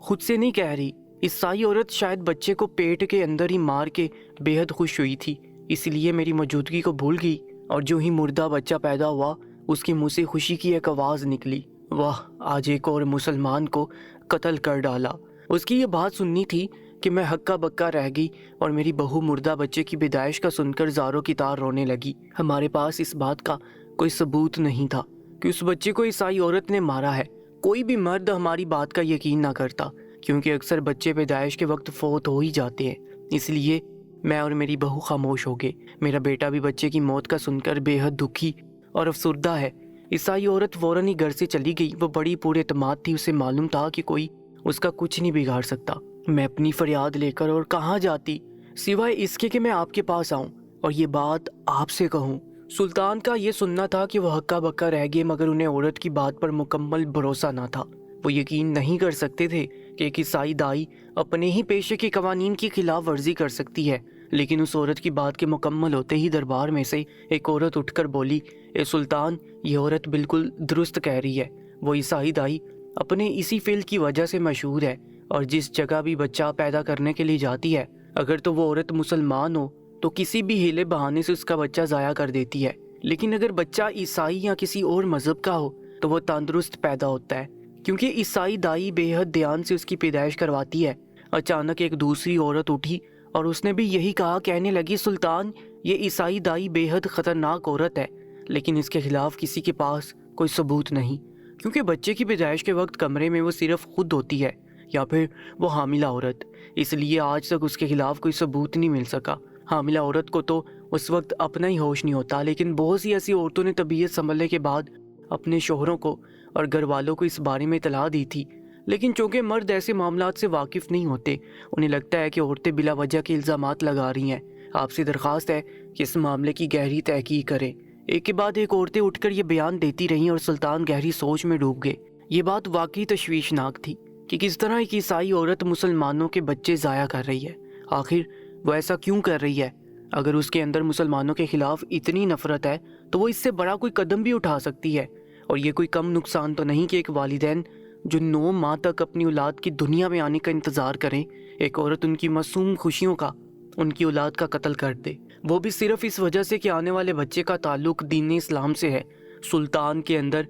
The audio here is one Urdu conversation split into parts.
خود سے نہیں کہہ رہی۔ عیسائی عورت شاید بچے کو پیٹ کے اندر ہی مار کے بے حد خوش ہوئی تھی، اس لیے میری موجودگی کو بھول گئی، اور جو ہی مردہ بچہ پیدا ہوا اس کے منہ سے خوشی کی ایک آواز نکلی، واہ آج ایک اور مسلمان کو قتل کر ڈالا۔ اس کی یہ بات سننی تھی کہ میں ہکا بکا رہ گئی، اور میری بہو مردہ بچے کی پیدائش کا سن کر زاروں کی طرح رونے لگی۔ ہمارے پاس اس بات کا کوئی ثبوت نہیں تھا کہ اس بچے کو عیسائی عورت نے مارا ہے۔ کوئی بھی مرد ہماری بات کا یقین نہ کرتا، کیونکہ اکثر بچے پیدائش کے وقت فوت ہو ہی جاتے ہیں۔ اس لیے میں اور میری بہو خاموش ہو گئے۔ میرا بیٹا بھی بچے کی موت کا سن کر بے حد دکھی اور افسردہ ہے۔ عیسائی عورت فوراً ہی گھر سے چلی گئی۔ وہ بڑی پورے اعتماد تھی، اسے معلوم تھا کہ کوئی اس کا کچھ نہیں بگاڑ سکتا۔ میں اپنی فریاد لے کر اور کہاں جاتی سوائے اس کے کہ میں آپ کے پاس آؤں اور یہ بات آپ سے کہوں۔ سلطان کا یہ سننا تھا کہ وہ ہکا بکا رہ گئے، مگر انہیں عورت کی بات پر مکمل بھروسہ نہ تھا۔ وہ یقین نہیں کر سکتے تھے کہ ایک عیسائی دائی اپنے ہی پیشے کے قوانین کی خلاف ورزی کر سکتی ہے۔ لیکن اس عورت کی بات کے مکمل ہوتے ہی دربار میں سے ایک عورت اٹھ کر بولی، اے سلطان، یہ عورت بالکل درست کہہ رہی ہے۔ وہ عیسائی دائی اپنے اسی فعل کی وجہ سے مشہور ہے، اور جس جگہ بھی بچہ پیدا کرنے کے لیے جاتی ہے، اگر تو وہ عورت مسلمان ہو تو کسی بھی ہیلے بہانے سے اس کا بچہ ضائع کر دیتی ہے، لیکن اگر بچہ عیسائی یا کسی اور مذہب کا ہو تو وہ تندرست پیدا ہوتا ہے، کیونکہ عیسائی دائی بے حد دھیان سے اس کی پیدائش کرواتی ہے۔ اچانک ایک دوسری عورت اٹھی اور اس نے بھی یہی کہا، کہنے لگی، سلطان، یہ عیسائی دائی بے حد خطرناک عورت ہے، لیکن اس کے خلاف کسی کے پاس کوئی ثبوت نہیں، کیونکہ بچے کی پیدائش کے وقت کمرے میں وہ صرف خود ہوتی ہے یا پھر وہ حاملہ عورت، اس لیے آج تک اس کے خلاف کوئی ثبوت نہیں مل سکا۔ حاملہ عورت کو تو اس وقت اپنا ہی ہوش نہیں ہوتا، لیکن بہت سی ایسی عورتوں نے طبیعت سنبھلنے کے بعد اپنے شوہروں کو اور گھر والوں کو اس بارے میں اطلاع دی تھی، لیکن چونکہ مرد ایسے معاملات سے واقف نہیں ہوتے، انہیں لگتا ہے کہ عورتیں بلا وجہ کے الزامات لگا رہی ہیں۔ آپ سے درخواست ہے کہ اس معاملے کی گہری تحقیق کریں۔ ایک کے بعد ایک عورتیں اٹھ کر یہ بیان دیتی رہیں اور سلطان گہری سوچ میں ڈوب گئے۔ یہ بات واقعی تشویشناک تھی کہ کس طرح ایک عیسائی عورت مسلمانوں کے بچے ضائع کر رہی ہے۔ آخر وہ ایسا کیوں کر رہی ہے؟ اگر اس کے اندر مسلمانوں کے خلاف اتنی نفرت ہے تو وہ اس سے بڑا کوئی قدم بھی اٹھا سکتی ہے، اور یہ کوئی کم نقصان تو نہیں کہ ایک والدین جو 9 ماہ تک اپنی اولاد کی دنیا میں آنے کا انتظار کریں، ایک عورت ان کی معصوم خوشیوں کا، ان کی اولاد کا قتل کر دے، وہ بھی صرف اس وجہ سے کہ آنے والے بچے کا تعلق دین اسلام سے ہے۔ سلطان کے اندر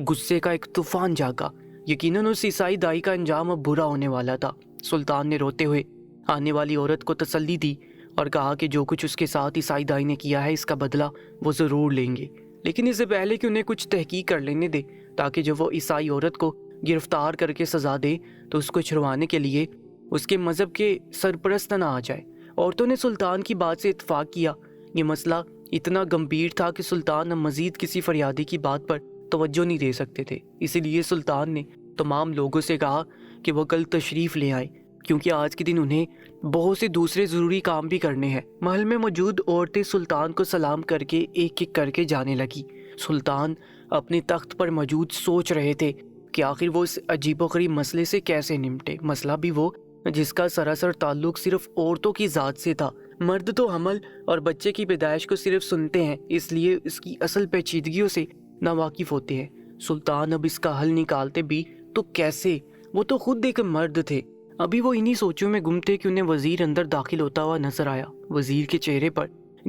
غصے کا ایک طوفان جاگا۔ یقیناً اس عیسائی دائی کا انجام اب برا ہونے والا تھا۔ سلطان نے روتے ہوئے آنے والی عورت کو تسلی دی اور کہا کہ جو کچھ اس کے ساتھ عیسائی دائی نے کیا ہے اس کا بدلہ وہ ضرور لیں گے، لیکن اس سے پہلے کہ انہیں کچھ تحقیق کر لینے دے، تاکہ جب وہ عیسائی عورت کو گرفتار کر کے سزا دے تو اس کو چھڑوانے کے لیے اس کے مذہب کے سرپرست نہ آ جائے۔ عورتوں نے سلطان کی بات سے اتفاق کیا۔ یہ مسئلہ اتنا گمبھیر تھا کہ سلطان اب مزید کسی فریادی کی بات پر توجہ نہیں دے سکتے تھے، اسی لیے سلطان نے تمام لوگوں سے کہا کہ وہ کل تشریف لے آئیں، کیونکہ آج کے دن انہیں بہت سے دوسرے ضروری کام بھی کرنے ہیں۔ محل میں موجود عورتیں سلطان کو سلام کر کے ایک ایک کر کے جانے لگی۔ سلطان اپنے تخت پر موجود سوچ رہے تھے کہ آخر وہ اس عجیب و غریب مسئلے سے کیسے نمٹے، مسئلہ بھی وہ جس کا سراسر تعلق صرف عورتوں کی ذات سے تھا۔ مرد تو حمل اور بچے کی پیدائش کو صرف سنتے ہیں، اس لیے اس کی اصل پیچیدگیوں سے ناواقف ہوتے ہیں۔ سلطان اب اس کا حل نکالتے بھی تو کیسے؟ وہ تو خود ایک مرد تھے۔ ابھی وہ انہی سوچوں میں گم تھے کہ انہیں وزیر اندر داخل ہوتا ہوا نظر آیا۔ وزیر کے چہرے پر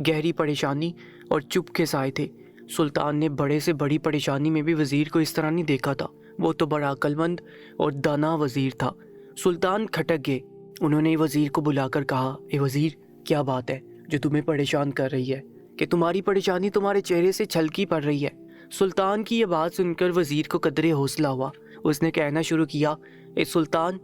گہری پریشانی اور چپ کے سائے تھے۔ سلطان نے بڑے سے بڑی پریشانی میں بھی وزیر کو اس طرح نہیں دیکھا تھا۔ وہ تو بڑا عقل مند اور دانا وزیر تھا۔ سلطان کھٹک گئے۔ انہوں نے وزیر کو بلا کر کہا، اے وزیر، کیا بات ہے جو تمہیں پریشان کر رہی ہے کہ تمہاری پریشانی تمہارے چہرے سے چھلکی پڑ رہی ہے؟ سلطان کی یہ بات سن کر وزیر کو قدرے حوصلہ ہوا۔ اس نے کہنا شروع کیا، اے سلطان،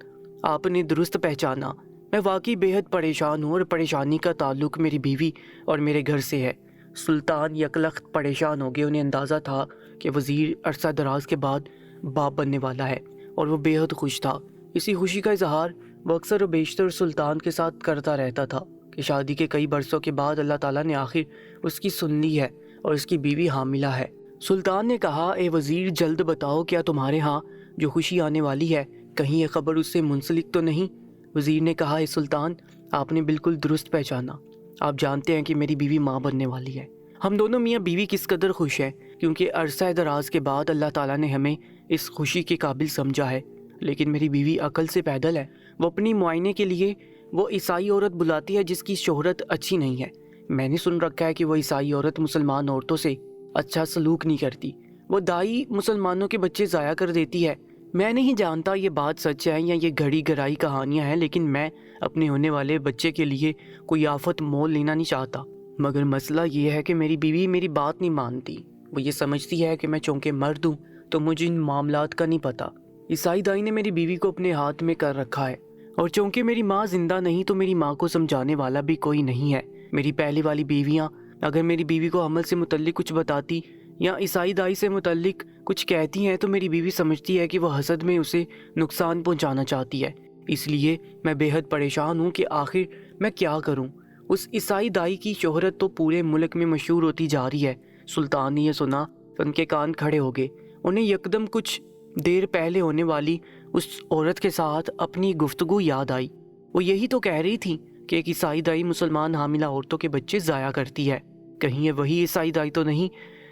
آپ نے درست پہچانا، میں واقعی بے حد پریشان ہوں، اور پریشانی کا تعلق میری بیوی اور میرے گھر سے ہے۔ سلطان یکلخت پریشان ہو گئے۔ انہیں اندازہ تھا کہ وزیر عرصہ دراز کے بعد باپ بننے والا ہے، اور وہ بے حد خوش تھا۔ اسی خوشی کا اظہار وہ اکثر و بیشتر سلطان کے ساتھ کرتا رہتا تھا کہ شادی کے کئی برسوں کے بعد اللہ تعالیٰ نے آخر اس کی سن لی ہے اور اس کی بیوی حاملہ ہے۔ سلطان نے کہا، اے وزیر، جلد بتاؤ، کیا تمہارے ہاں جو خوشی آنے والی ہے کہیں یہ خبر اس سے منسلک تو نہیں؟ وزیر نے کہا، اے سلطان، آپ نے بالکل درست پہچانا۔ آپ جانتے ہیں کہ میری بیوی ماں بننے والی ہے۔ ہم دونوں میاں بیوی کس قدر خوش ہیں، کیونکہ عرصہ دراز کے بعد اللہ تعالیٰ نے ہمیں اس خوشی کے قابل سمجھا ہے۔ لیکن میری بیوی عقل سے پیدل ہے. وہ اپنی معائنے کے لیے وہ عیسائی عورت بلاتی ہے جس کی شہرت اچھی نہیں ہے. میں نے سن رکھا ہے کہ وہ عیسائی عورت مسلمان عورتوں سے اچھا سلوک نہیں کرتی. وہ دائی مسلمانوں کے بچے ضائع کر دیتی ہے. میں نہیں جانتا یہ بات سچ ہے یا یہ گھڑی گرائی کہانیاں ہیں، لیکن میں اپنے ہونے والے بچے کے لیے کوئی آفت مول لینا نہیں چاہتا. مگر مسئلہ یہ ہے کہ میری بیوی میری بات نہیں مانتی. وہ یہ سمجھتی ہے کہ میں چونکہ مرد ہوں تو مجھے ان معاملات کا نہیں پتہ. عیسائی دائی نے میری بیوی کو اپنے ہاتھ میں کر رکھا ہے، اور چونکہ میری ماں زندہ نہیں تو میری ماں کو سمجھانے والا بھی کوئی نہیں ہے. میری پہلی والی بیویاں اگر میری بیوی کو حمل سے متعلق کچھ بتاتی یا عیسائی دائی سے متعلق کچھ کہتی ہیں تو میری بیوی سمجھتی ہے کہ وہ حسد میں اسے نقصان پہنچانا چاہتی ہے. اس لیے میں بے حد پریشان ہوں کہ آخر میں کیا کروں. اس عیسائی دائی کی شہرت تو پورے ملک میں مشہور ہوتی جا رہی ہے. سلطان نے یہ سنا تو ان کے کان کھڑے ہو گئے. انہیں یکدم کچھ دیر پہلے ہونے والی اس عورت کے ساتھ اپنی گفتگو یاد آئی. وہ یہی تو کہہ رہی تھی کہ ایک عیسائی دائی مسلمان حاملہ عورتوں کے بچے ضائع کرتی ہے. کہیں یہ وہی عیسائی دائی تو نہیں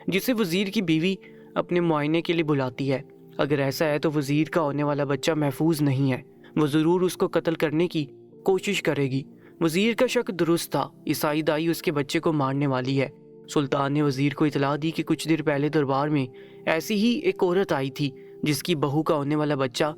جسے وزیر کی بیوی اپنے معائنے کے لیے بلاتی ہے؟ اگر ایسا ہے تو وزیر کا ہونے والا بچہ محفوظ نہیں ہے. وہ ضرور اس کو قتل کرنے کی کوشش کرے گی. وزیر کا شک درست تھا. عیسائی دائی اس کے بچے کو مارنے والی ہے. سلطان نے وزیر کو اطلاع دی کہ کچھ دیر پہلے دربار میں ایسی ہی ایک عورت آئی تھی جس کی بہو کا ہونے والا بچہ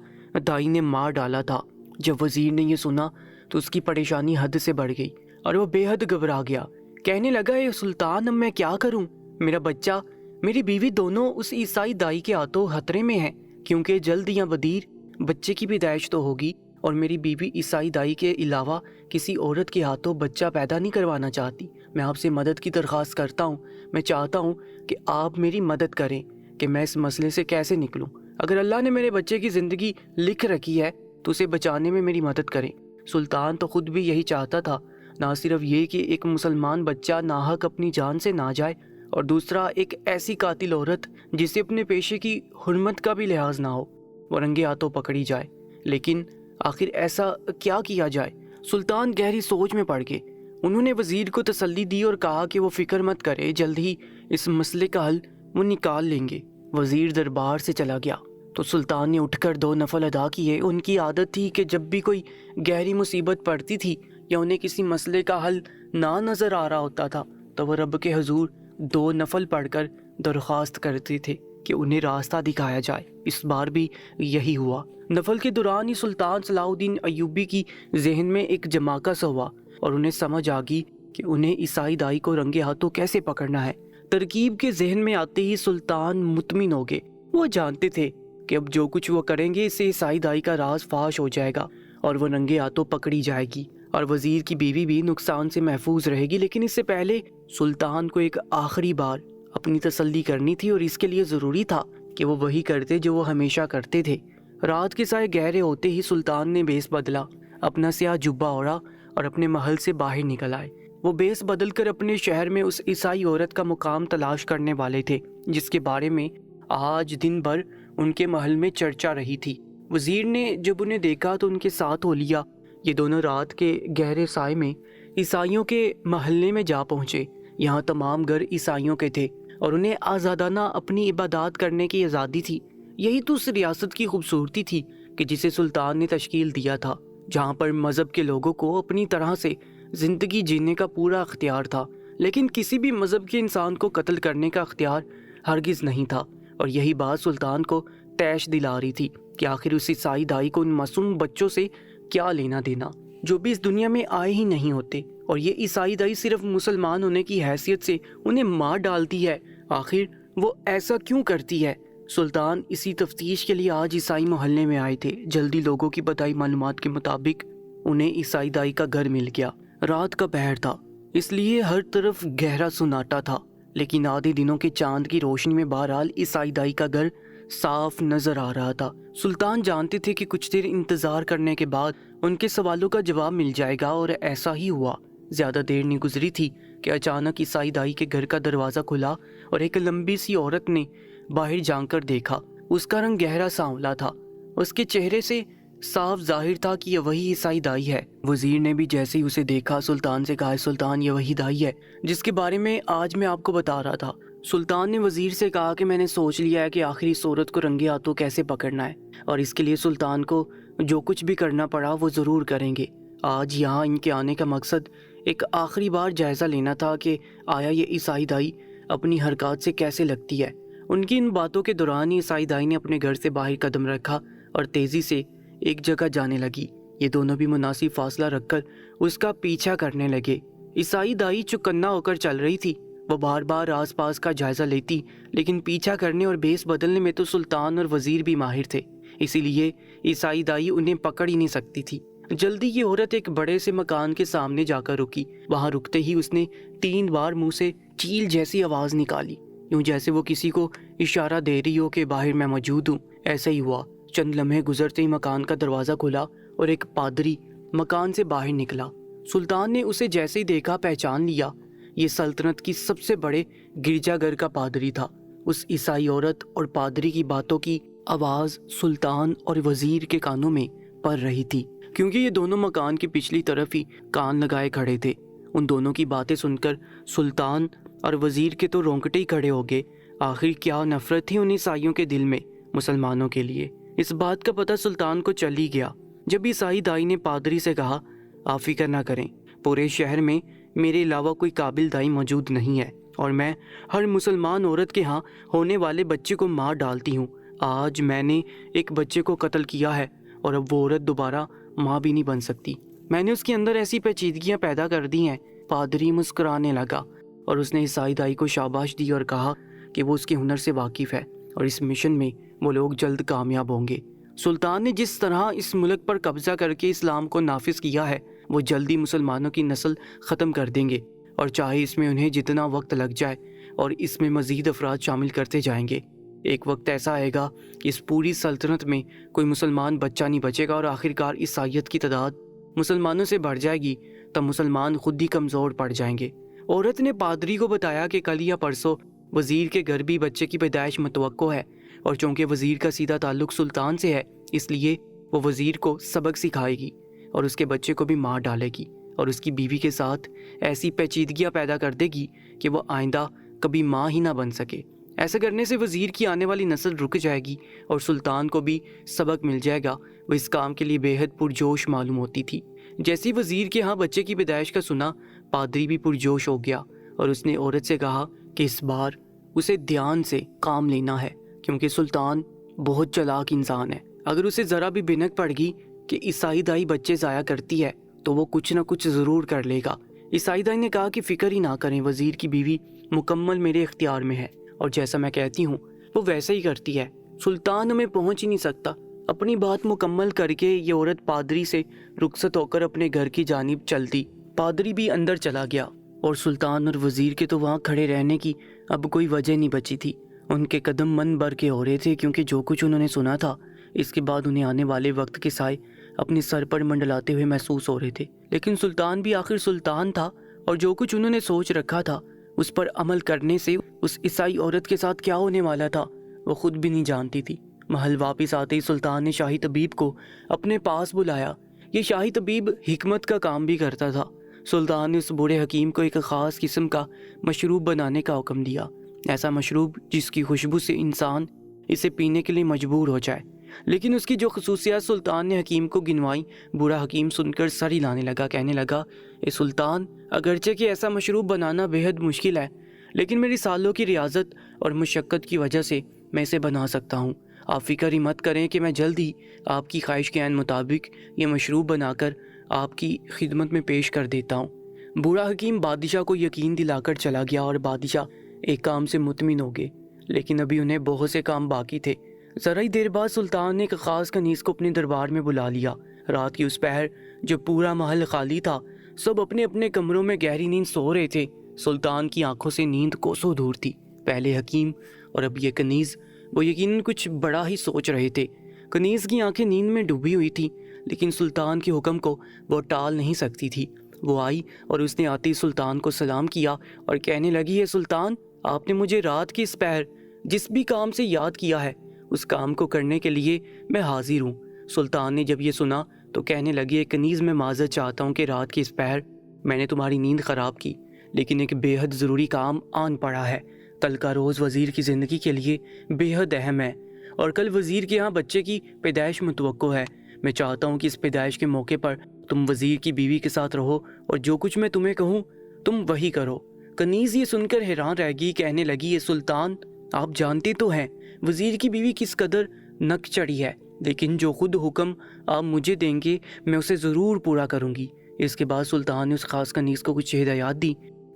دائی نے مار ڈالا تھا. جب وزیر نے یہ سنا تو اس کی پریشانی حد سے بڑھ گئی اور وہ بے حد گھبرا گیا. کہنے لگا، اے سلطان، اب میں کیا کروں؟ میرا بچہ، میری بیوی دونوں اس عیسائی دائی کے ہاتھوں خطرے میں ہیں، کیونکہ جلد یا بدیر بچے کی پیدائش تو ہوگی، اور میری بیوی عیسائی دائی کے علاوہ کسی عورت کے ہاتھوں بچہ پیدا نہیں کروانا چاہتی. میں آپ سے مدد کی درخواست کرتا ہوں. میں چاہتا ہوں کہ آپ میری مدد کریں کہ میں اس مسئلے سے کیسے نکلوں. اگر اللہ نے میرے بچے کی زندگی لکھ رکھی ہے تو اسے بچانے میں میری مدد کریں. سلطان تو خود بھی یہی چاہتا تھا. نہ صرف یہ کہ ایک مسلمان بچہ ناحق اپنی جان سے نہ جائے، اور دوسرا ایک ایسی قاتل عورت جسے اپنے پیشے کی حرمت کا بھی لحاظ نہ ہو وہ رنگے ہاتھوں پکڑی جائے. لیکن آخر ایسا کیا کیا جائے؟ سلطان گہری سوچ میں پڑ گئے. انہوں نے وزیر کو تسلی دی اور کہا کہ وہ فکر مت کرے، جلد ہی اس مسئلے کا حل وہ نکال لیں گے. وزیر دربار سے چلا گیا تو سلطان نے اٹھ کر 2 نفل ادا کیے. ان کی عادت تھی کہ جب بھی کوئی گہری مصیبت پڑتی تھی یا انہیں کسی مسئلے کا حل نہ نظر آ رہا ہوتا تھا تو وہ رب کے حضور 2 نفل پڑھ کر درخواست کرتے تھے کہ انہیں راستہ دکھایا جائے. اس بار بھی یہی ہوا. نفل کے دوران ہی سلطان صلاح الدین ایوبی کی ذہن میں ایک جماکہ سا ہوا اور انہیں سمجھ آ گئی کہ انہیں عیسائی دائی کو رنگے ہاتھوں کیسے پکڑنا ہے. ترکیب کے ذہن میں آتے ہی سلطان مطمئن ہو گئے. وہ جانتے تھے کہ اب جو کچھ وہ کریں گے اس سے عیسائی دائی کا راز فاش ہو جائے گا اور وہ رنگے ہاتھوں پکڑی جائے گی، اور وزیر کی بیوی بھی نقصان سے محفوظ رہے گی. لیکن اس سے پہلے سلطان کو ایک آخری بار اپنی تسلی کرنی تھی، اور اس کے لیے ضروری تھا کہ وہ وہی کرتے جو وہ ہمیشہ کرتے تھے. رات کے سائے گہرے ہوتے ہی سلطان نے بیس بدلا، اپنا سیاہ جبہ اوڑھا اور اپنے محل سے باہر نکل آئے. وہ بیس بدل کر اپنے شہر میں اس عیسائی عورت کا مقام تلاش کرنے والے تھے جس کے بارے میں آج دن بھر ان کے محل میں چرچا رہی تھی. وزیر نے جب انہیں دیکھا تو ان کے ساتھ ہو لیا. یہ دونوں رات کے گہرے سائے میں عیسائیوں کے محلے میں جا پہنچے. یہاں تمام گھر عیسائیوں کے تھے اور انہیں آزادانہ اپنی عبادات کرنے کی آزادی تھی. یہی تو اس ریاست کی خوبصورتی تھی کہ جسے سلطان نے تشکیل دیا تھا، جہاں پر مذہب کے لوگوں کو اپنی طرح سے زندگی جینے کا پورا اختیار تھا، لیکن کسی بھی مذہب کے انسان کو قتل کرنے کا اختیار ہرگز نہیں تھا. اور یہی بات سلطان کو تیش دلا رہی تھی کہ آخر اس عیسائی دائی کو ان معصوم بچوں سے کیا لینا دینا جو بھی اس دنیا میں آئے ہی نہیں ہوتے، اور یہ عیسائی دائی صرف مسلمان ہونے کی حیثیت سے انہیں مار ڈالتی ہے. آخر وہ ایسا کیوں کرتی ہے؟ سلطان اسی تفتیش کے لیے آج عیسائی محلے میں آئے تھے. جلدی لوگوں کی بتائی معلومات کے مطابق انہیں عیسائی دائی کا گھر مل گیا. رات کا پہر تھا، اس لیے ہر طرف گہرا سناٹا تھا، لیکن آدھے دنوں کے چاند کی روشنی میں بہرحال عیسائی دائی کا گھر صاف نظر آ رہا تھا. سلطان جانتے تھے کہ کچھ دیر انتظار کرنے کے بعد ان کے سوالوں کا جواب مل جائے گا، اور ایسا ہی ہوا. زیادہ دیر نہیں گزری تھی کہ اچانک عیسائی دائی کے گھر کا دروازہ کھلا اور ایک لمبی سی عورت نے باہر جھانک کر دیکھا. اس کا رنگ گہرا سانولا تھا. اس کے چہرے سے صاف ظاہر تھا کہ یہ وہی عیسائی دائی ہے. وزیر نے بھی جیسے ہی اسے دیکھا سلطان سے کہا، سلطان یہ وہی دائی ہے جس کے بارے میں آج میں آپ کو بتا رہا تھا. سلطان نے وزیر سے کہا کہ میں نے سوچ لیا ہے کہ آخری اس عورت کو رنگے ہاتھوں کیسے پکڑنا ہے، اور اس کے لیے سلطان کو جو کچھ بھی کرنا پڑا وہ ضرور کریں گے۔ آج یہاں ان کے آنے کا مقصد ایک آخری بار جائزہ لینا تھا کہ آیا یہ عیسائی دائی اپنی حرکات سے کیسے لگتی ہے۔ ان کی ان باتوں کے دوران ہی عیسائی دائی نے اپنے گھر سے باہر قدم رکھا اور تیزی سے ایک جگہ جانے لگی۔ یہ دونوں بھی مناسب فاصلہ رکھ کر اس کا پیچھا کرنے لگے۔ عیسائی دائی چوکنا ہو کر چل رہی تھی، وہ بار بار آس پاس کا جائزہ لیتی، لیکن پیچھا کرنے اور بھیس بدلنے میں تو سلطان اور وزیر بھی ماہر تھے، اسی لیے عیسائی دائی انہیں پکڑ ہی نہیں سکتی تھی۔ جلدی یہ عورت ایک بڑے سے مکان کے سامنے جا کر رکی۔ وہاں رکتے ہی اس نے 3 بار منہ سے چیل جیسی آواز نکالی، یوں جیسے وہ کسی کو اشارہ دے رہی ہو کہ باہر میں موجود ہوں۔ ایسا ہی ہوا۔ چند لمحے گزرتے ہی مکان کا دروازہ کھلا اور ایک پادری مکان سے باہر نکلا۔ سلطان نے اسے جیسے ہی دیکھا پہچان لیا، یہ سلطنت کی سب سے بڑے گرجا گھر کا پادری تھا۔ اس عیسائی عورت اور پادری کی باتوں کی آواز سلطان اور وزیر کے کانوں میں پڑ رہی تھی، کیونکہ یہ دونوں مکان کی پچھلی طرف ہی کان لگائے کھڑے تھے۔ ان دونوں کی باتیں سن کر سلطان اور وزیر کے تو رونگٹے ہی کھڑے ہو گئے۔ آخر کیا نفرت تھی ان عیسائیوں کے دل میں مسلمانوں کے لیے، اس بات کا پتہ سلطان کو چل ہی گیا۔ جب عیسائی دائی نے پادری سے کہا، آپ فکر نہ کریں، پورے شہر میں میرے علاوہ کوئی قابل دائی موجود نہیں ہے، اور میں ہر مسلمان عورت کے ہاں ہونے والے بچے کو مار ڈالتی ہوں۔ آج میں نے ایک بچے کو قتل کیا ہے، اور اب وہ عورت دوبارہ ماں بھی نہیں بن سکتی۔ میں نے اس کے اندر ایسی پیچیدگیاں پیدا کر دی ہیں۔ پادری مسکرانے لگا اور اس نے عیسائی دائی کو شاباش دی اور کہا کہ وہ اس کے ہنر سے واقف ہے اور اس مشن میں وہ لوگ جلد کامیاب ہوں گے۔ سلطان نے جس طرح اس ملک پر قبضہ کر کے اسلام کو نافذ کیا ہے، وہ جلدی مسلمانوں کی نسل ختم کر دیں گے، اور چاہے اس میں انہیں جتنا وقت لگ جائے، اور اس میں مزید افراد شامل کرتے جائیں گے۔ ایک وقت ایسا آئے گا کہ اس پوری سلطنت میں کوئی مسلمان بچہ نہیں بچے گا، اور آخرکار عیسائیت کی تعداد مسلمانوں سے بڑھ جائے گی، تب مسلمان خود ہی کمزور پڑ جائیں گے۔ عورت نے پادری کو بتایا کہ کل یا پرسوں وزیر کے گھر بھی بچے کی پیدائش متوقع ہے، اور چونکہ وزیر کا سیدھا تعلق سلطان سے ہے، اس لیے وہ وزیر کو سبق سکھائے گی اور اس کے بچے کو بھی مار ڈالے گی، اور اس کی بیوی کے ساتھ ایسی پیچیدگیاں پیدا کر دے گی کہ وہ آئندہ کبھی ماں ہی نہ بن سکے۔ ایسا کرنے سے وزیر کی آنے والی نسل رک جائے گی اور سلطان کو بھی سبق مل جائے گا۔ وہ اس کام کے لیے بے حد پرجوش معلوم ہوتی تھی۔ جیسے ہی وزیر کے ہاں بچے کی پیدائش کا سنا، پادری بھی پرجوش ہو گیا، اور اس نے عورت سے کہا کہ اس بار اسے دھیان سے کام لینا ہے، کیونکہ سلطان بہت چلاک انسان ہے۔ اگر اسے ذرا بھی بھنک پڑ گئی کہ عیسائی دائی بچے ضائع کرتی ہے تو وہ کچھ نہ کچھ ضرور کر لے گا۔ عیسائی دائی نے کہا کہ فکر ہی نہ کریں، وزیر کی بیوی مکمل میرے اختیار میں ہے، اور جیسا میں کہتی ہوں وہ ویسا ہی کرتی ہے۔ سلطان ہمیں پہنچ ہی نہیں سکتا۔ اپنی بات مکمل کر کے یہ عورت پادری سے رخصت ہو کر اپنے گھر کی جانب چل دی۔ پادری بھی اندر چلا گیا، اور سلطان اور وزیر کے تو وہاں کھڑے رہنے کی اب کوئی وجہ نہیں بچی تھی۔ ان کے قدم من بھر کے ہو رہے تھے، کیونکہ جو کچھ انہوں نے سنا تھا اس کے بعد انہیں آنے والے وقت کے سائے اپنے سر پر منڈلاتے ہوئے محسوس ہو رہے تھے۔ لیکن سلطان بھی آخر سلطان تھا، اور جو کچھ انہوں نے سوچ رکھا تھا اس پر عمل کرنے سے اس عیسائی عورت کے ساتھ کیا ہونے والا تھا وہ خود بھی نہیں جانتی تھی۔ محل واپس آتے ہی سلطان نے شاہی طبیب کو اپنے پاس بلایا۔ یہ شاہی طبیب حکمت کا کام بھی کرتا تھا۔ سلطان نے اس بوڑھے حکیم کو ایک خاص قسم کا مشروب بنانے کا حکم دیا، ایسا مشروب جس کی خوشبو سے انسان اسے پینے کے لیے مجبور ہو جائے۔ لیکن اس کی جو خصوصیات سلطان نے حکیم کو گنوائی، بوڑھا حکیم سن کر سر ہلانے لگا، کہنے لگا، اے سلطان، اگرچہ کہ ایسا مشروب بنانا بے حد مشکل ہے، لیکن میری سالوں کی ریاضت اور مشقت کی وجہ سے میں اسے بنا سکتا ہوں۔ آپ فکر ہی مت کریں کہ میں جلد ہی آپ کی خواہش کے عین مطابق یہ مشروب بنا کر آپ کی خدمت میں پیش کر دیتا ہوں۔ بوڑھا حکیم بادشاہ کو یقین دلا کر چلا گیا، اور بادشاہ ایک کام سے مطمئن ہو گئے، لیکن ابھی انہیں بہت سے کام باقی تھے۔ ذرا ہی دیر بعد سلطان نے ایک خاص کنیز کو اپنے دربار میں بلا لیا۔ رات کی اس پہر جو پورا محل خالی تھا، سب اپنے اپنے کمروں میں گہری نیند سو رہے تھے۔ سلطان کی آنکھوں سے نیند کوسوں دور تھی۔ پہلے حکیم اور اب یہ کنیز، وہ یقیناً کچھ بڑا ہی سوچ رہے تھے۔ کنیز کی آنکھیں نیند میں ڈوبی ہوئی تھی، لیکن سلطان کے حکم کو وہ ٹال نہیں سکتی تھی۔ وہ آئی اور اس نے آتے ہی سلطان کو سلام کیا اور کہنے لگی، ہے سلطان، آپ نے مجھے رات کی اس پہر جس بھی کام سے یاد کیا ہے، اس کام کو کرنے کے لیے میں حاضر ہوں۔ سلطان نے جب یہ سنا تو کہنے لگی، کنیز میں معذرت چاہتا ہوں کہ رات کی اس پہر میں نے تمہاری نیند خراب کی، لیکن ایک بے حد ضروری کام آن پڑا ہے۔ کل کا روز وزیر کی زندگی کے لیے بے حد اہم ہے اور کل وزیر کے ہاں بچے کی پیدائش متوقع ہے۔ میں چاہتا ہوں کہ اس پیدائش کے موقع پر تم وزیر کی بیوی کے ساتھ رہو اور جو کچھ میں تمہیں کہوں تم وہی کرو۔ کنیز یہ سن کر حیران رہ گئی، کہنے لگی، یہ سلطان، آپ جانتے تو ہیں وزیر کی بیوی کس قدر نک چڑھی ہے، لیکن جو خود حکم آپ مجھے دیں گے میں اسے ضرور پورا کروں گی۔ اس کے بعد سلطان نے اس خاص کنیز کو کچھ ہدایات دی۔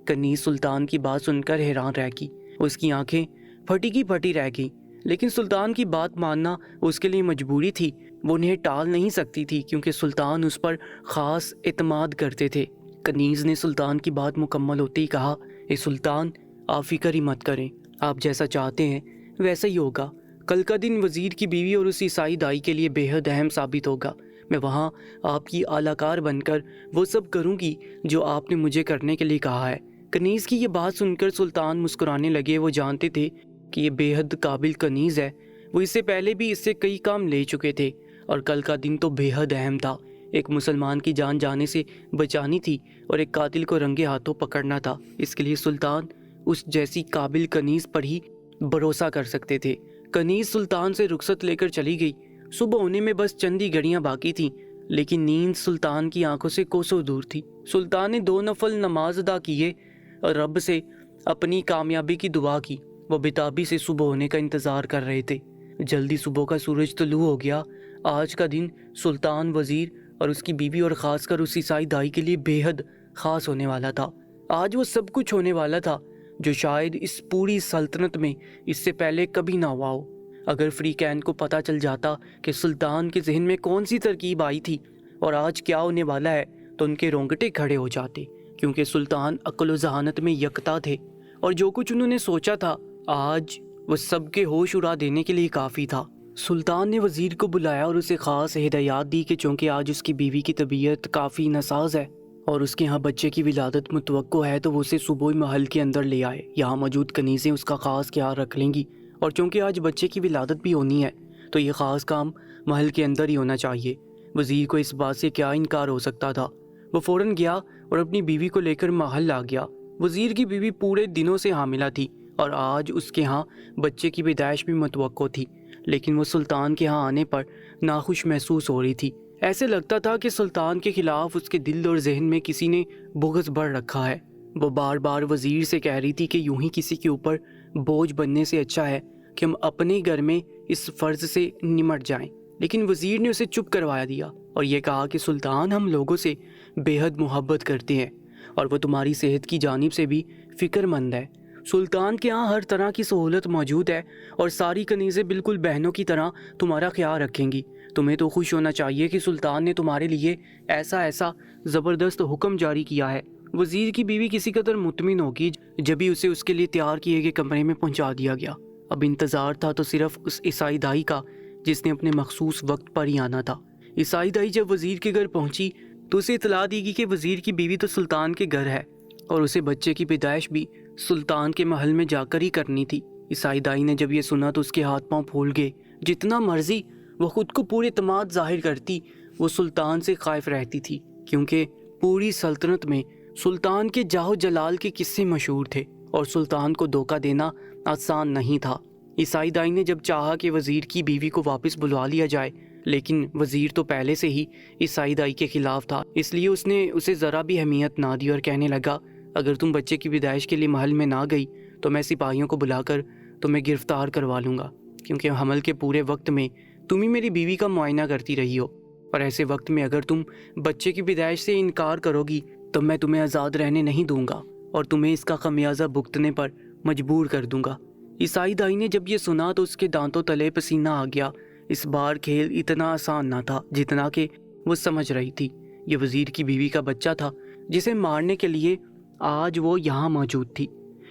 کنیز سلطان کی بات سن کر حیران رہ گئی، اس کی آنکھیں پھٹی کی پھٹی رہ گئی، لیکن سلطان کی بات ماننا اس کے لیے مجبوری تھی، وہ انہیں ٹال نہیں سکتی تھی کیونکہ سلطان اس پر خاص اعتماد کرتے تھے۔ کنیز نے سلطان کی بات مکمل ہوتے ہی کہا، اے سلطان، آپ فکر ہی مت کریں، آپ جیسا چاہتے ہیں ویسا ہی ہوگا۔ کل کا دن وزیر کی بیوی اور اس عیسائی دائی کے لیے بے حد اہم ثابت ہوگا۔ میں وہاں آپ کی اعلی کار بن کر وہ سب کروں گی جو آپ نے مجھے کرنے کے لیے کہا ہے۔ کنیز کی یہ بات سن کر سلطان مسکرانے لگے، وہ جانتے تھے کہ یہ بے حد قابل کنیز ہے، وہ اس سے پہلے بھی اس سے کئی کام لے چکے تھے اور کل کا دن تو بے حد اہم تھا۔ ایک مسلمان کی جان جانے سے بچانی تھی اور ایک قاتل کو رنگے ہاتھوں پکڑنا تھا، اس کے لیے سلطان اس جیسی قابل کنیز پر ہی بھروسہ کر سکتے تھے۔ کنیز سلطان سے رخصت لے کر چلی گئی۔ صبح ہونے میں بس چند ہی گھڑیاں باقی تھیں، لیکن نیند سلطان کی آنکھوں سے کوسوں دور تھی۔ سلطان نے 2 نفل نماز ادا کیے اور رب سے اپنی کامیابی کی دعا کی۔ وہ بےتابی سے صبح ہونے کا انتظار کر رہے تھے۔ جلدی صبح کا سورج طلوع ہو گیا۔ آج کا دن سلطان، وزیر اور اس کی بیوی اور خاص کر اس عیسائی دائی کے لیے بے حد خاص ہونے والا تھا۔ آج وہ سب کچھ ہونے والا تھا جو شاید اس پوری سلطنت میں اس سے پہلے کبھی نہ ہوا ہو۔ اگر فریقین کو پتہ چل جاتا کہ سلطان کے ذہن میں کون سی ترکیب آئی تھی اور آج کیا ہونے والا ہے تو ان کے رونگٹے کھڑے ہو جاتے، کیونکہ سلطان عقل و ذہانت میں یکتا تھے اور جو کچھ انہوں نے سوچا تھا آج وہ سب کے ہوش اڑا دینے کے لیے کافی تھا۔ سلطان نے وزیر کو بلایا اور اسے خاص ہدایات دی کہ چونکہ آج اس کی بیوی کی طبیعت کافی ناساز ہے اور اس کے ہاں بچے کی ولادت متوقع ہے تو وہ اسے صبح ہی محل کے اندر لے آئے۔ یہاں موجود کنیزیں اس کا خاص خیال رکھ لیں گی اور چونکہ آج بچے کی ولادت بھی ہونی ہے تو یہ خاص کام محل کے اندر ہی ہونا چاہیے۔ وزیر کو اس بات سے کیا انکار ہو سکتا تھا، وہ فوراً گیا اور اپنی بیوی کو لے کر محل آ گیا۔ وزیر کی بیوی پورے دنوں سے حاملہ تھی اور آج اس کے ہاں بچے کی پیدائش بھی متوقع تھی، لیکن وہ سلطان کے ہاں آنے پر ناخوش محسوس ہو رہی تھی۔ ایسے لگتا تھا کہ سلطان کے خلاف اس کے دل اور ذہن میں کسی نے بغض بڑھ رکھا ہے۔ وہ بار بار وزیر سے کہہ رہی تھی کہ یوں ہی کسی کے اوپر بوجھ بننے سے اچھا ہے کہ ہم اپنے گھر میں اس فرض سے نمٹ جائیں، لیکن وزیر نے اسے چپ کروایا دیا اور یہ کہا کہ سلطان، ہم لوگوں سے بے حد محبت کرتے ہیں اور وہ تمہاری صحت کی جانب سے بھی فکر مند ہے۔ سلطان کے ہاں ہر طرح کی سہولت موجود ہے اور ساری کنیزیں بالکل بہنوں کی طرح تمہارا خیال رکھیں گی۔ تمہیں تو خوش ہونا چاہیے کہ سلطان نے تمہارے لیے ایسا زبردست حکم جاری کیا ہے۔ وزیر کی بیوی کسی قدر مطمئن ہوگی جبھی اسے اس کے لیے تیار کیے گئے کمرے میں پہنچا دیا گیا۔ اب انتظار تھا تو صرف اس عیسائی دائی کا جس نے اپنے مخصوص وقت پر ہی آنا تھا۔ عیسائی دائی جب وزیر کے گھر پہنچی تو اسے اطلاع دی گئی کہ وزیر کی بیوی تو سلطان کے گھر ہے اور اسے بچے کی پیدائش بھی سلطان کے محل میں جا کر ہی کرنی تھی۔ عیسائی دائی نے جب یہ سنا تو اس کے ہاتھ پاؤں پھول گئے۔ جتنا مرضی وہ خود کو پورے اعتماد ظاہر کرتی، وہ سلطان سے خائف رہتی تھی، کیونکہ پوری سلطنت میں سلطان کے جاہ و جلال کے قصے مشہور تھے اور سلطان کو دھوکہ دینا آسان نہیں تھا۔ عیسائی دائی نے جب چاہا کہ وزیر کی بیوی کو واپس بلوا لیا جائے، لیکن وزیر تو پہلے سے ہی عیسائی دائی کے خلاف تھا، اس لیے اس نے اسے ذرا بھی اہمیت نہ دی اور کہنے لگا، اگر تم بچے کی پیدائش کے لیے محل میں نہ گئی تو میں سپاہیوں کو بلا کر تمہیں گرفتار کروا لوں گا، کیونکہ حمل کے پورے وقت میں تم ہی میری بیوی کا معائنہ کرتی رہی ہو اور ایسے وقت میں اگر تم بچے کی پیدائش سے انکار کرو گی تو میں تمہیں آزاد رہنے نہیں دوں گا اور تمہیں اس کا خمیازہ بھگتنے پر مجبور کر دوں گا۔ عیسائی دائی نے جب یہ سنا تو اس کے دانتوں تلے پسینہ آ گیا۔ اس بار کھیل اتنا آسان نہ تھا جتنا کہ وہ سمجھ رہی تھی۔ یہ وزیر کی بیوی کا بچہ تھا جسے مارنے کے لیے آج وہ یہاں موجود تھی،